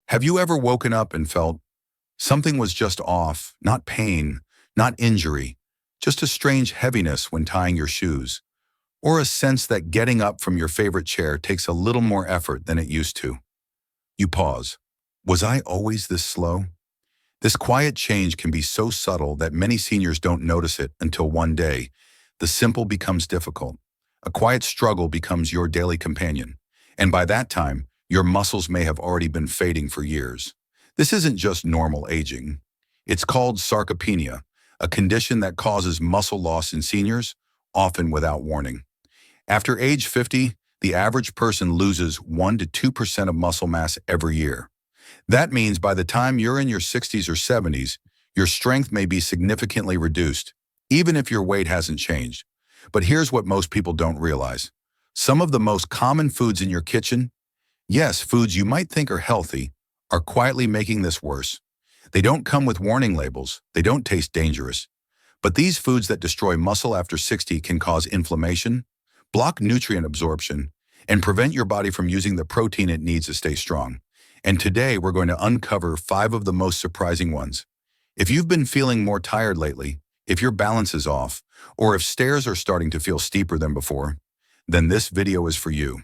Have you ever woken up and felt something was just off, not pain, not injury, just a strange heaviness when tying your shoes, or a sense that getting up from your favorite chair takes a little more effort than it used to? You pause. Was I always this slow? This quiet change can be so subtle that many seniors don't notice it until one day. The simple becomes difficult. A quiet struggle becomes your daily companion. And by that time, your muscles may have already been fading for years. This isn't just normal aging. It's called sarcopenia, a condition that causes muscle loss in seniors, often without warning. After age 50, the average person loses 1 to 2% of muscle mass every year. That means by the time you're in your 60s or 70s, your strength may be significantly reduced, even if your weight hasn't changed. But here's what most people don't realize. Some of the most common foods in your kitchen, yes, foods you might think are healthy, are quietly making this worse. They don't come with warning labels. They don't taste dangerous. But these foods that destroy muscle after 60 can cause inflammation, block nutrient absorption, and prevent your body from using the protein it needs to stay strong. And today we're going to uncover 5 of the most surprising ones. If you've been feeling more tired lately, if your balance is off, or if stairs are starting to feel steeper than before, then this video is for you.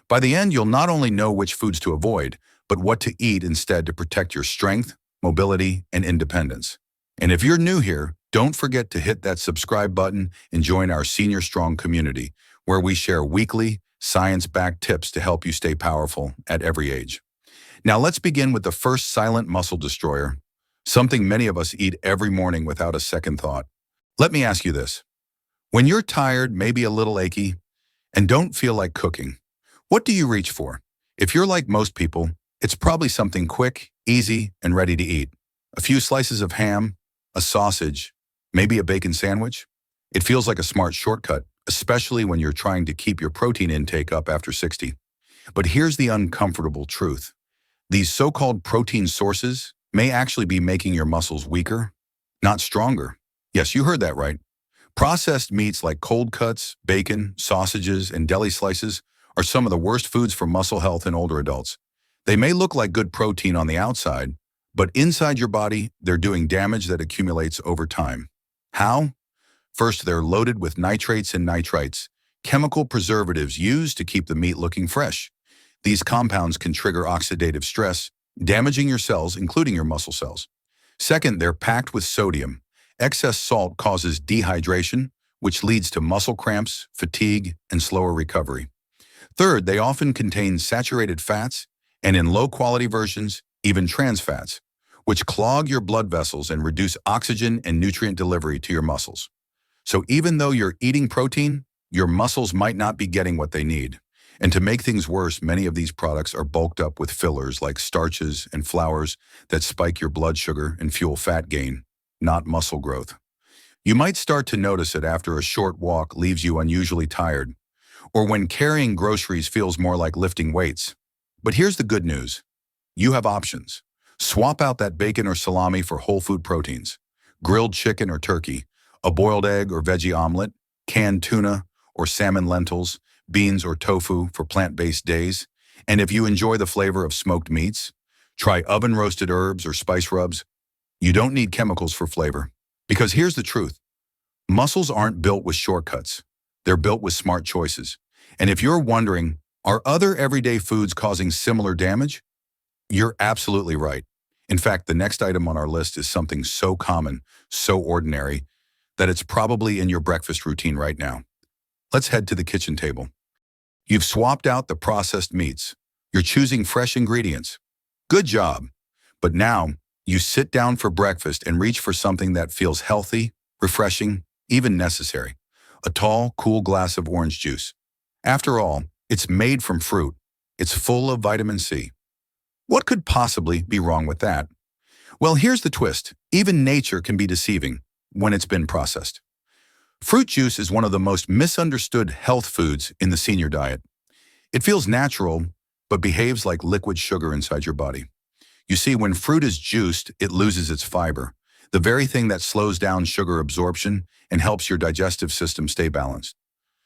By the end, you'll not only know which foods to avoid, but what to eat instead to protect your strength, mobility, and independence. And if you're new here, don't forget to hit that subscribe button and join our Senior Strong community, where we share weekly, science-backed tips to help you stay powerful at every age. Now let's begin with the first silent muscle destroyer, something many of us eat every morning without a second thought. Let me ask you this. When you're tired, maybe a little achy, and don't feel like cooking, what do you reach for? If you're like most people, it's probably something quick, easy, and ready to eat. A few slices of ham, a sausage, maybe a bacon sandwich. It feels like a smart shortcut, especially when you're trying to keep your protein intake up after 60. But here's the uncomfortable truth. These so-called protein sources may actually be making your muscles weaker, not stronger. Yes, you heard that right. Processed meats like cold cuts, bacon, sausages, and deli slices are some of the worst foods for muscle health in older adults. They may look like good protein on the outside, but inside your body, they're doing damage that accumulates over time. How? First, they're loaded with nitrates and nitrites, chemical preservatives used to keep the meat looking fresh. These compounds can trigger oxidative stress, damaging your cells, including your muscle cells. Second, they're packed with sodium. Excess salt causes dehydration, which leads to muscle cramps, fatigue, and slower recovery. Third, they often contain saturated fats, and in low-quality versions, even trans fats, which clog your blood vessels and reduce oxygen and nutrient delivery to your muscles. So even though you're eating protein, your muscles might not be getting what they need. And to make things worse, many of these products are bulked up with fillers like starches and flours that spike your blood sugar and fuel fat gain, not muscle growth. You might start to notice it after a short walk leaves you unusually tired, or when carrying groceries feels more like lifting weights. But here's the good news. You have options. Swap out that bacon or salami for whole food proteins, grilled chicken or turkey, a boiled egg or veggie omelet, canned tuna or salmon lentils, beans or tofu for plant-based days. And if you enjoy the flavor of smoked meats, try oven-roasted herbs or spice rubs. You don't need chemicals for flavor. Because here's the truth. Muscles aren't built with shortcuts. They're built with smart choices. And if you're wondering, are other everyday foods causing similar damage? You're absolutely right. In fact, the next item on our list is something so common, so ordinary, that it's probably in your breakfast routine right now. Let's head to the kitchen table. You've swapped out the processed meats. You're choosing fresh ingredients. Good job. But now, you sit down for breakfast and reach for something that feels healthy, refreshing, even necessary. A tall, cool glass of orange juice. After all, it's made from fruit. It's full of vitamin C. What could possibly be wrong with that? Well, here's the twist. Even nature can be deceiving when it's been processed. Fruit juice is one of the most misunderstood health foods in the senior diet. It feels natural, but behaves like liquid sugar inside your body. You see, when fruit is juiced, it loses its fiber, the very thing that slows down sugar absorption and helps your digestive system stay balanced.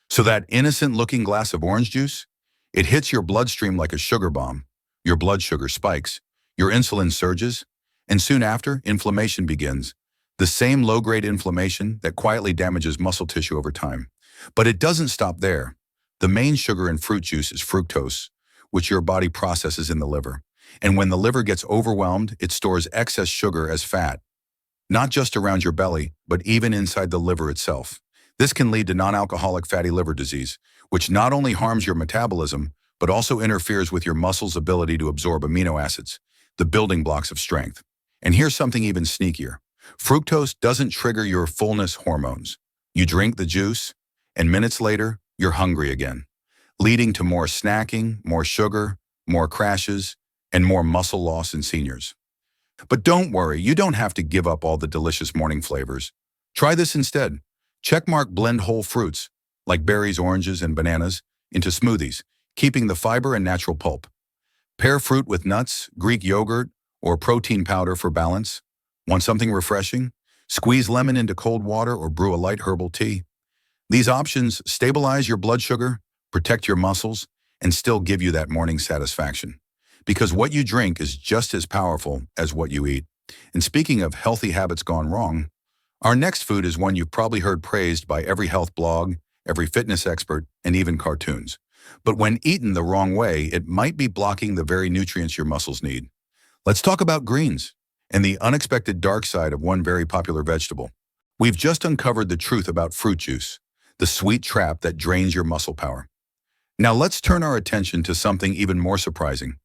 So that innocent-looking glass of orange juice, it hits your bloodstream like a sugar bomb. Your blood sugar spikes. your insulin surges, and soon after, inflammation begins. The same low-grade inflammation that quietly damages muscle tissue over time. But it doesn't stop there. The main sugar in fruit juice is fructose, which your body processes in the liver. And when the liver gets overwhelmed, it stores excess sugar as fat, not just around your belly, but even inside the liver itself. This can lead to non-alcoholic fatty liver disease, which not only harms your metabolism, but also interferes with your muscles' ability to absorb amino acids, the building blocks of strength. And here's something even sneakier. Fructose doesn't trigger your fullness hormones. You drink the juice, and minutes later, you're hungry again, leading to more snacking, more sugar, more crashes, and more muscle loss in seniors. But don't worry, you don't have to give up all the delicious morning flavors. Try this instead. Checkmark blend whole fruits, like berries, oranges, and bananas, into smoothies, keeping the fiber and natural pulp. Pair fruit with nuts, Greek yogurt, or protein powder for balance. Want something refreshing? Squeeze lemon into cold water or brew a light herbal tea. These options stabilize your blood sugar, protect your muscles, and still give you that morning satisfaction. Because what you drink is just as powerful as what you eat. And speaking of healthy habits gone wrong, our next food is one you've probably heard praised by every health blog, every fitness expert, and even cartoons. But when eaten the wrong way, it might be blocking the very nutrients your muscles need. Let's talk about greens and the unexpected dark side of one very popular vegetable. We've just uncovered the truth about fruit juice, the sweet trap that drains your muscle power. Now let's turn our attention to something even more surprising.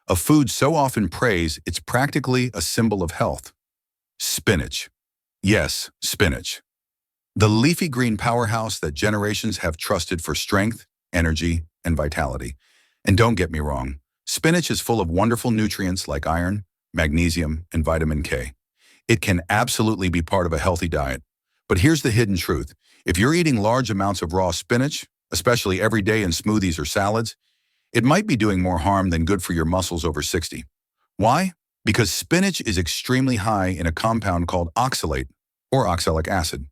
A food so often praised, it's practically a symbol of health. Spinach. Yes, spinach. The leafy green powerhouse that generations have trusted for strength, energy, and vitality. And don't get me wrong, spinach is full of wonderful nutrients like iron, magnesium, and vitamin K. It can absolutely be part of a healthy diet. But here's the hidden truth. If you're eating large amounts of raw spinach, especially every day in smoothies or salads, it might be doing more harm than good for your muscles over 60. Why? Because spinach is extremely high in a compound called oxalate, or oxalic acid.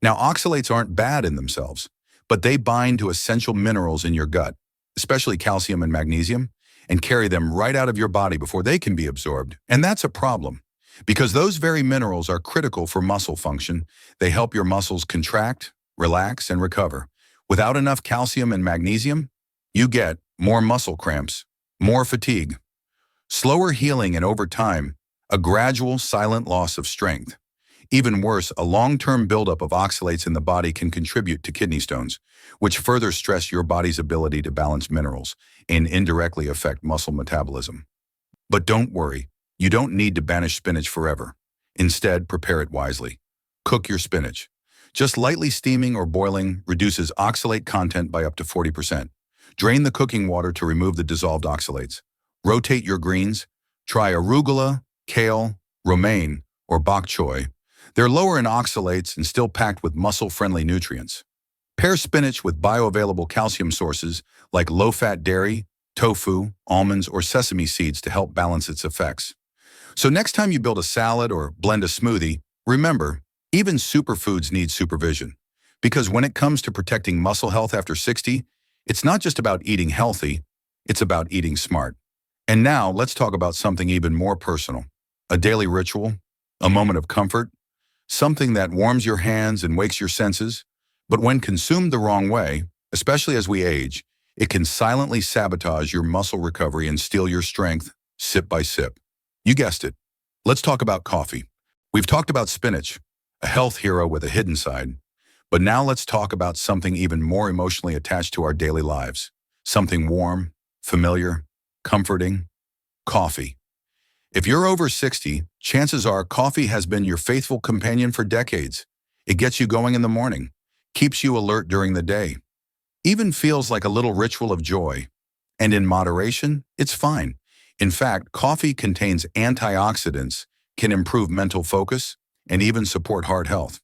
Now, oxalates aren't bad in themselves, but they bind to essential minerals in your gut, especially calcium and magnesium, and carry them right out of your body before they can be absorbed. And that's a problem, because those very minerals are critical for muscle function. They help your muscles contract, relax, and recover. Without enough calcium and magnesium, you get more muscle cramps, more fatigue, slower healing, and over time, a gradual, silent loss of strength. Even worse, a long-term buildup of oxalates in the body can contribute to kidney stones, which further stress your body's ability to balance minerals and indirectly affect muscle metabolism. But don't worry, you don't need to banish spinach forever. Instead, prepare it wisely. Cook your spinach. Just lightly steaming or boiling reduces oxalate content by up to 40%. Drain the cooking water to remove the dissolved oxalates. Rotate your greens. Try arugula, kale, romaine, or bok choy. They're lower in oxalates and still packed with muscle-friendly nutrients. Pair spinach with bioavailable calcium sources like low-fat dairy, tofu, almonds, or sesame seeds to help balance its effects. So next time you build a salad or blend a smoothie, remember, even superfoods need supervision. Because when it comes to protecting muscle health after 60, it's not just about eating healthy, it's about eating smart. And now let's talk about something even more personal. A daily ritual, a moment of comfort, something that warms your hands and wakes your senses. But when consumed the wrong way, especially as we age, it can silently sabotage your muscle recovery and steal your strength, sip by sip. You guessed it. Let's talk about coffee. We've talked about spinach, a health hero with a hidden side. But now let's talk about something even more emotionally attached to our daily lives. Something warm, familiar, comforting. Coffee. If you're over 60, chances are coffee has been your faithful companion for decades. It gets you going in the morning, keeps you alert during the day, even feels like a little ritual of joy. And in moderation, it's fine. In fact, coffee contains antioxidants, can improve mental focus, and even support heart health.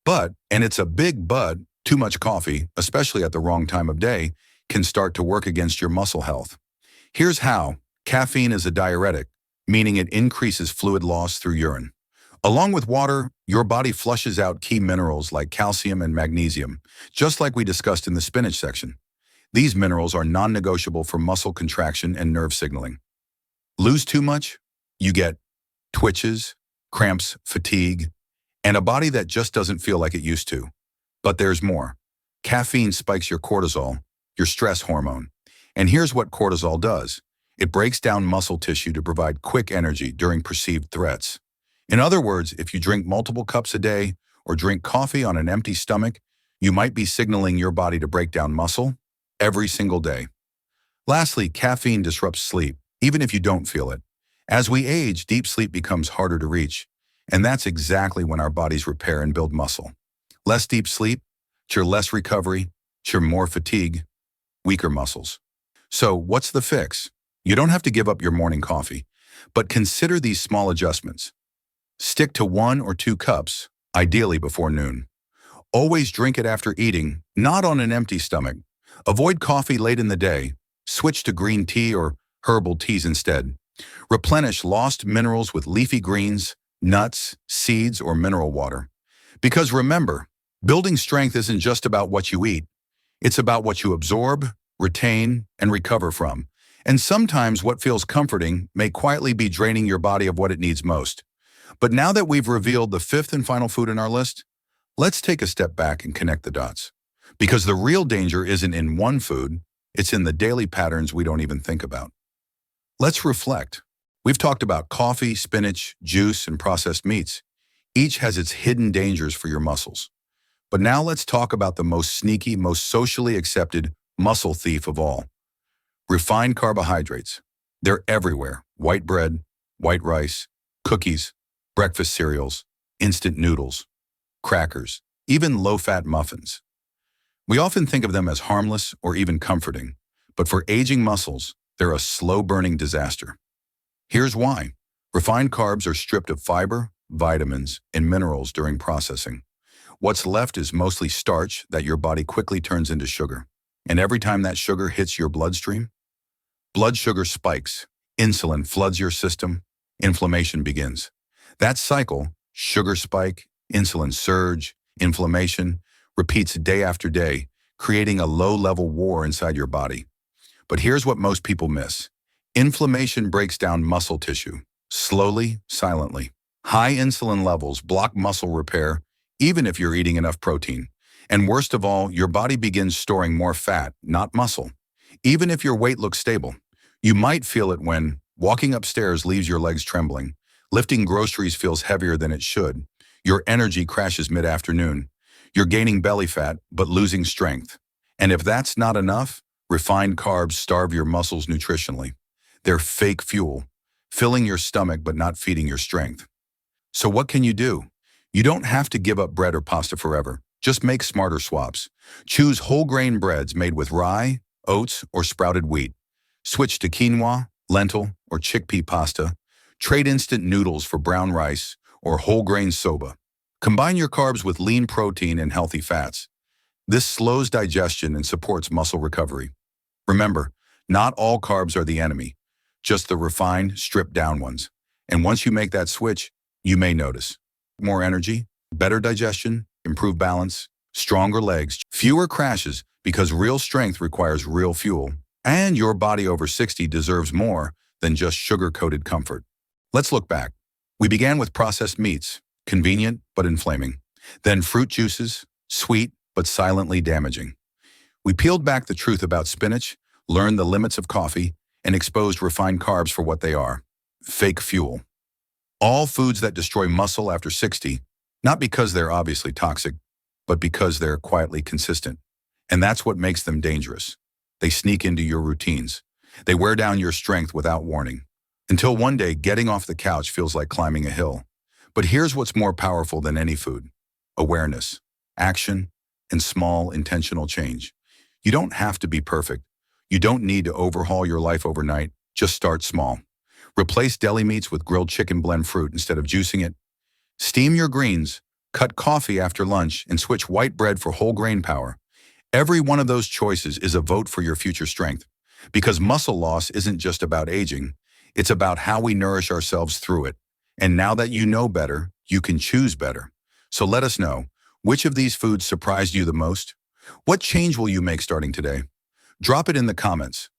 But, and it's a big but, too much coffee, especially at the wrong time of day, can start to work against your muscle health. Here's how. Caffeine is a diuretic, meaning it increases fluid loss through urine. Along with water, your body flushes out key minerals like calcium and magnesium, just like we discussed in the spinach section. These minerals are non-negotiable for muscle contraction and nerve signaling. Lose too much? You get twitches, cramps, fatigue, and a body that just doesn't feel like it used to. But there's more. Caffeine spikes your cortisol, your stress hormone. And here's what cortisol does. It breaks down muscle tissue to provide quick energy during perceived threats. In other words, if you drink multiple cups a day or drink coffee on an empty stomach, you might be signaling your body to break down muscle every single day. Lastly, caffeine disrupts sleep, even if you don't feel it. As we age, deep sleep becomes harder to reach, and that's exactly when our bodies repair and build muscle. Less deep sleep, less recovery, more fatigue, weaker muscles. So what's the fix? You don't have to give up your morning coffee, but consider these small adjustments. Stick to 1 or 2 cups, ideally before noon. Always drink it after eating, not on an empty stomach. Avoid coffee late in the day. Switch to green tea or herbal teas instead. Replenish lost minerals with leafy greens, nuts, seeds, or mineral water. Because remember, building strength isn't just about what you eat. It's about what you absorb, retain, and recover from. And sometimes what feels comforting may quietly be draining your body of what it needs most. But now that we've revealed the 5th and final food in our list, let's take a step back and connect the dots. Because the real danger isn't in one food, it's in the daily patterns we don't even think about. Let's reflect. We've talked about coffee, spinach, juice, and processed meats. Each has its hidden dangers for your muscles. But now let's talk about the most sneaky, most socially accepted muscle thief of all. Refined carbohydrates. They're everywhere. White bread, white rice, cookies, breakfast cereals, instant noodles, crackers, even low-fat muffins. We often think of them as harmless or even comforting, but for aging muscles, they're a slow-burning disaster. Here's why. Refined carbs are stripped of fiber, vitamins, and minerals during processing. What's left is mostly starch that your body quickly turns into sugar. And every time that sugar hits your bloodstream, blood sugar spikes, insulin floods your system, inflammation begins. That cycle, sugar spike, insulin surge, inflammation, repeats day after day, creating a low-level war inside your body. But here's what most people miss. Inflammation breaks down muscle tissue, slowly, silently. High insulin levels block muscle repair, even if you're eating enough protein. And worst of all, your body begins storing more fat, not muscle. Even if your weight looks stable, you might feel it when walking upstairs leaves your legs trembling, lifting groceries feels heavier than it should, your energy crashes mid-afternoon, you're gaining belly fat but losing strength. And if that's not enough, refined carbs starve your muscles nutritionally. They're fake fuel, filling your stomach but not feeding your strength. So what can you do? You don't have to give up bread or pasta forever. Just make smarter swaps. Choose whole grain breads made with rye, oats, or sprouted wheat. Switch to quinoa, lentil, or chickpea pasta. Trade instant noodles for brown rice or whole grain soba. Combine your carbs with lean protein and healthy fats. This slows digestion and supports muscle recovery. Remember, not all carbs are the enemy, just the refined, stripped-down ones. And once you make that switch, you may notice more energy, better digestion, improved balance, stronger legs, fewer crashes because real strength requires real fuel, and your body over 60 deserves more than just sugar-coated comfort. Let's look back. We began with processed meats, convenient but inflaming. Then fruit juices, sweet but silently damaging. We peeled back the truth about spinach, learned the limits of coffee, and exposed refined carbs for what they are: fake fuel. All foods that destroy muscle after 60, not because they're obviously toxic, but because they're quietly consistent. And that's what makes them dangerous. They sneak into your routines. They wear down your strength without warning. Until one day, getting off the couch feels like climbing a hill. But here's what's more powerful than any food: awareness, action, and small, intentional change. You don't have to be perfect. You don't need to overhaul your life overnight. Just start small. Replace deli meats with grilled chicken, blend fruit instead of juicing it. Steam your greens, cut coffee after lunch, and switch white bread for whole grain power. Every one of those choices is a vote for your future strength. Because muscle loss isn't just about aging, it's about how we nourish ourselves through it. And now that you know better, you can choose better. So let us know, which of these foods surprised you the most? What change will you make starting today? Drop it in the comments.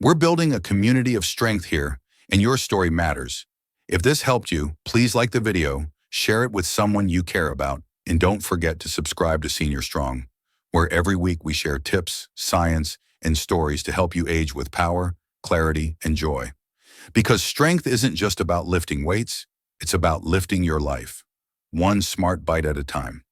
We're building a community of strength here, and your story matters. If this helped you, please like the video, share it with someone you care about, and don't forget to subscribe to Senior Strong, where every week we share tips, science, and stories to help you age with power, clarity, and joy. Because strength isn't just about lifting weights, it's about lifting your life, one smart bite at a time.